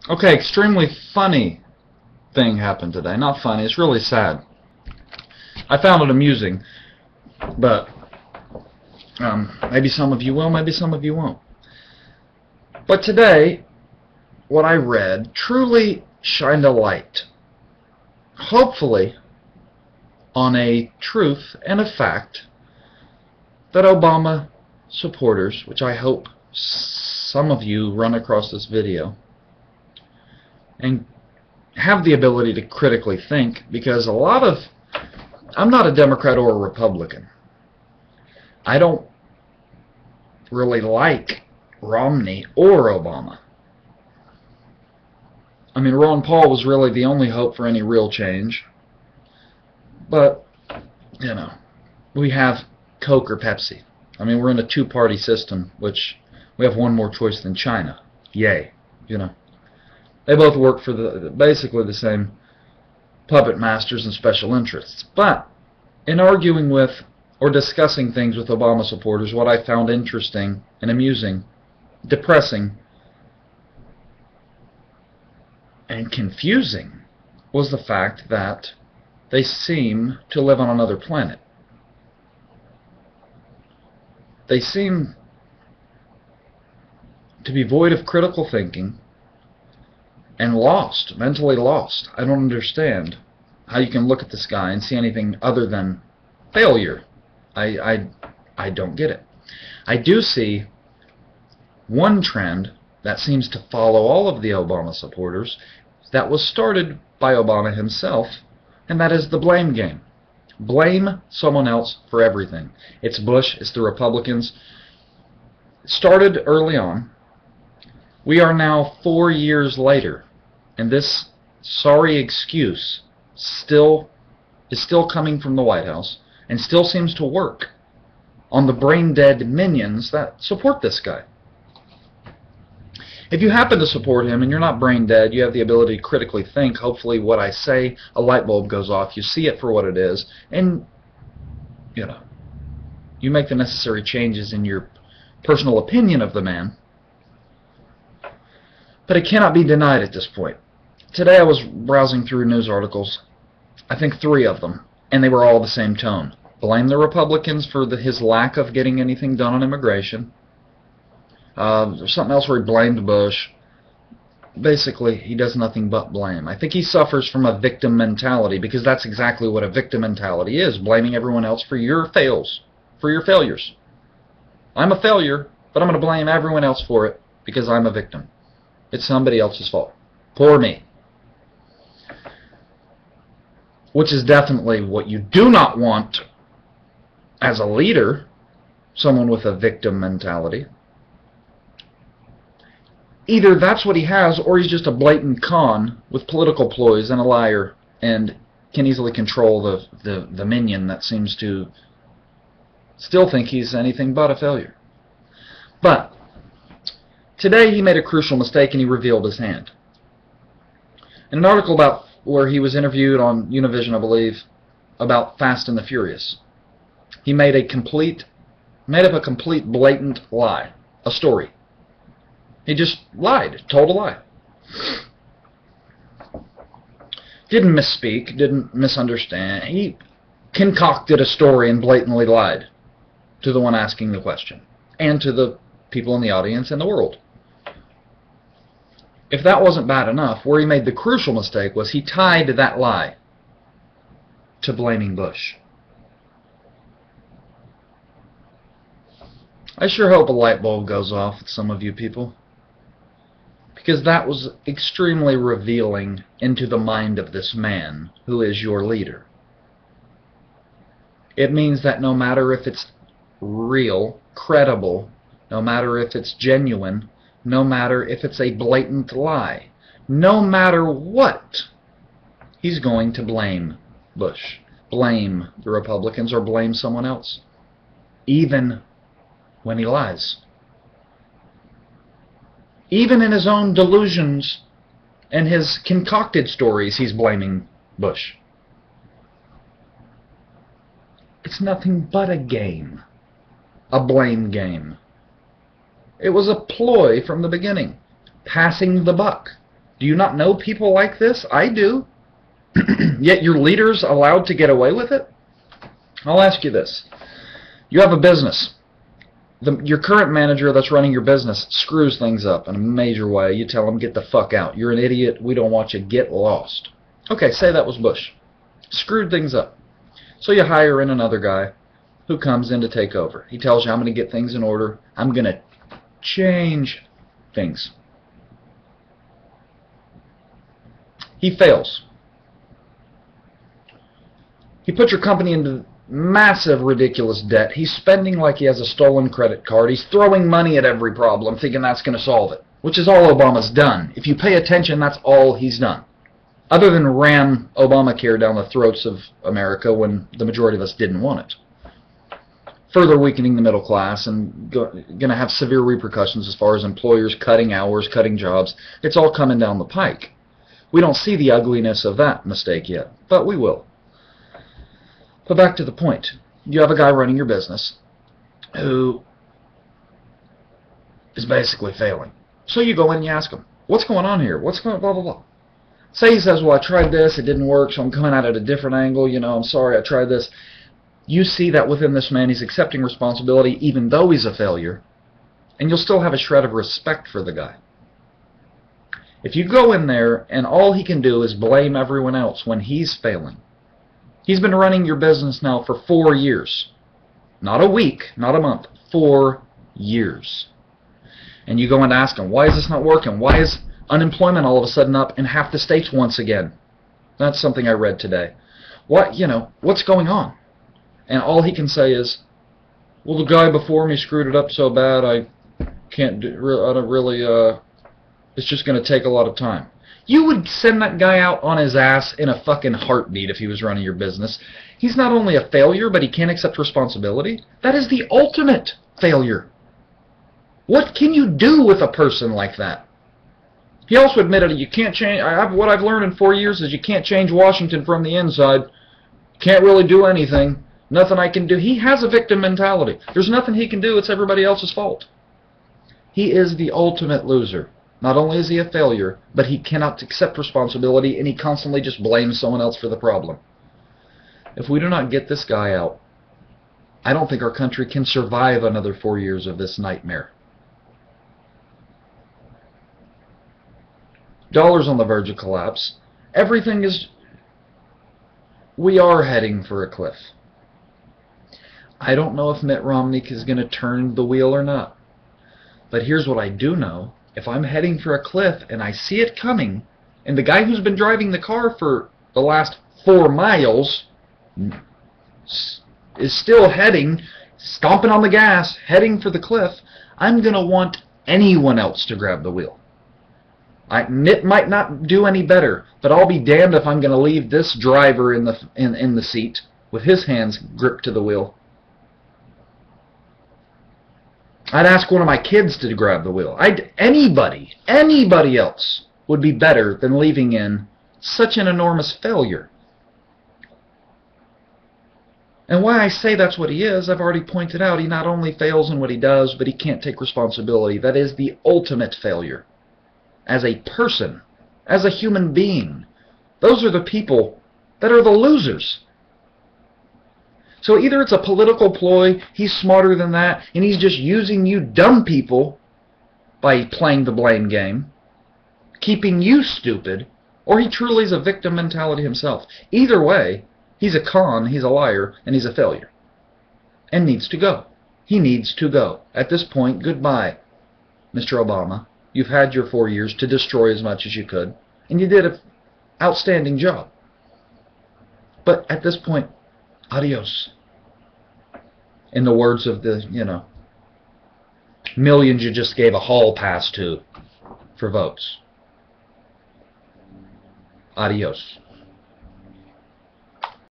Okay, extremely funny thing happened today. Not funny, it's really sad. I found it amusing, but maybe some of you will, maybe some of you won't. But today, what I read truly shined a light, hopefully, on a truth and a fact that Obama supporters, which I hope some of you run across this video, and have the ability to critically think, because I'm not a Democrat or a Republican. I don't really like Romney or Obama. I mean, Ron Paul was really the only hope for any real change. But, we have Coke or Pepsi. I mean, we're in a two-party system, which we have one more choice than China. Yay, They both work for basically the same puppet masters and special interests. But in arguing with or discussing things with Obama supporters, what I found interesting and amusing, depressing, and confusing was the fact that they seem to live on another planet. They seem to be void of critical thinking and lost, mentally lost. I don't understand how you can look at this guy and see anything other than failure. I don't get it. I do see one trend that seems to follow all of the Obama supporters that was started by Obama himself, and that is the blame game. Blame someone else for everything. It's Bush, it's the Republicans. It started early on. We are now 4 years later, and this sorry excuse is still coming from the White House and still seems to work on the brain-dead minions that support this guy. If you happen to support him and you're not brain dead, you have the ability to critically think. Hopefully what I say, a light bulb goes off, you see it for what it is, and you make the necessary changes in your personal opinion of the man. But it cannot be denied at this point. Today I was browsing through news articles, I think 3 of them, and they were all the same tone. Blame the Republicans for his lack of getting anything done on immigration. There's something else where he blamed Bush. Basically, he does nothing but blame. I think he suffers from a victim mentality, because that's exactly what a victim mentality is, blaming everyone else for your failures. I'm a failure, but I'm going to blame everyone else for it because I'm a victim. It's somebody else's fault. Poor me. Which is definitely what you do not want as a leader, someone with a victim mentality. Either that's what he has, or he's just a blatant con with political ploys and a liar and can easily control the minion that seems to still think he's anything but a failure. But today he made a crucial mistake and he revealed his hand. In an article about where he was interviewed on Univision, I believe, about Fast and the Furious, he made up a complete blatant lie, a story. He just lied, told a lie. Didn't misspeak, didn't misunderstand. He concocted a story and blatantly lied to the one asking the question and to the people in the audience and the world. If that wasn't bad enough, where he made the crucial mistake was he tied that lie to blaming Bush. I sure hope a light bulb goes off with some of you people, because that was extremely revealing into the mind of this man who is your leader. It means that no matter if it's real, credible, no matter if it's genuine, no matter if it's a blatant lie, no matter what, he's going to blame Bush, blame the Republicans, or blame someone else, even when he lies. Even in his own delusions and his concocted stories, he's blaming Bush. It's nothing but a game, a blame game. It was a ploy from the beginning, passing the buck, Do you not know people like this? I do. Yet your leader's allowed to get away with it? I'll ask you this. You have a business. Your current manager that's running your business screws things up in a major way. You tell him, get the fuck out. You're an idiot. We don't want you. Get lost. Okay, say that was Bush. Screwed things up. So you hire in another guy who comes in to take over. He tells you, I'm going to get things in order. I'm going to change things. He fails. He put your company into massive, ridiculous debt. He's spending like he has a stolen credit card. He's throwing money at every problem, thinking that's going to solve it, which is all Obama's done. If you pay attention, that's all he's done. Other than ram Obamacare down the throats of America when the majority of us didn't want it. Further weakening the middle class and going to have severe repercussions as far as employers cutting hours, cutting jobs. It's all coming down the pike. We don't see the ugliness of that mistake yet, but we will. But back to the point. You have a guy running your business who is basically failing. So you go in and you ask him, what's going on here? What's going on? Blah, blah, blah. Say he says, well, I tried this, it didn't work, so I'm coming at it at a different angle. You know, I'm sorry, I tried this. You see that within this man, he's accepting responsibility even though he's a failure, and you'll still have a shred of respect for the guy. If you go in there and all he can do is blame everyone else when he's failing. He's been running your business now for 4 years. Not a week, not a month. 4 years. And you go and ask him, why is this not working? Why is unemployment all of a sudden up in half the states once again? That's something I read today. What's going on? And all he can say is, well, the guy before me screwed it up so bad, I don't really, it's just going to take a lot of time. You would send that guy out on his ass in a fucking heartbeat if he was running your business. He's not only a failure, but he can't accept responsibility. That is the ultimate failure. What can you do with a person like that? He also admitted you can't change. What I've learned in 4 years is you can't change Washington from the inside. Can't really do anything. Nothing I can do. He has a victim mentality. There's nothing he can do. It's everybody else's fault. He is the ultimate loser. Not only is he a failure, but he cannot accept responsibility, and he constantly just blames someone else for the problem. If we do not get this guy out, I don't think our country can survive another 4 years of this nightmare. Dollar's on the verge of collapse. Everything is... We are heading for a cliff. I don't know if Mitt Romney is going to turn the wheel or not. But here's what I do know. If I'm heading for a cliff and I see it coming, and the guy who's been driving the car for the last 4 miles is still heading, stomping on the gas, heading for the cliff, I'm going to want anyone else to grab the wheel. Mitt might not do any better, but I'll be damned if I'm going to leave this driver in the seat with his hands gripped to the wheel. I'd ask one of my kids to grab the wheel. Anybody else would be better than leaving in such an enormous failure. And why I say that's what he is, I've already pointed out, he not only fails in what he does, but he can't take responsibility. That is the ultimate failure. As a person, as a human being, those are the people that are the losers. So either it's a political ploy, he's smarter than that, and he's just using you dumb people by playing the blame game, keeping you stupid, or he truly is a victim mentality himself. Either way, he's a con, he's a liar, and he's a failure. And needs to go. He needs to go. At this point, goodbye, Mr. Obama. You've had your 4 years to destroy as much as you could, and you did an outstanding job. But at this point, adios. In the words of the, millions you just gave a hall pass to for votes. Adios.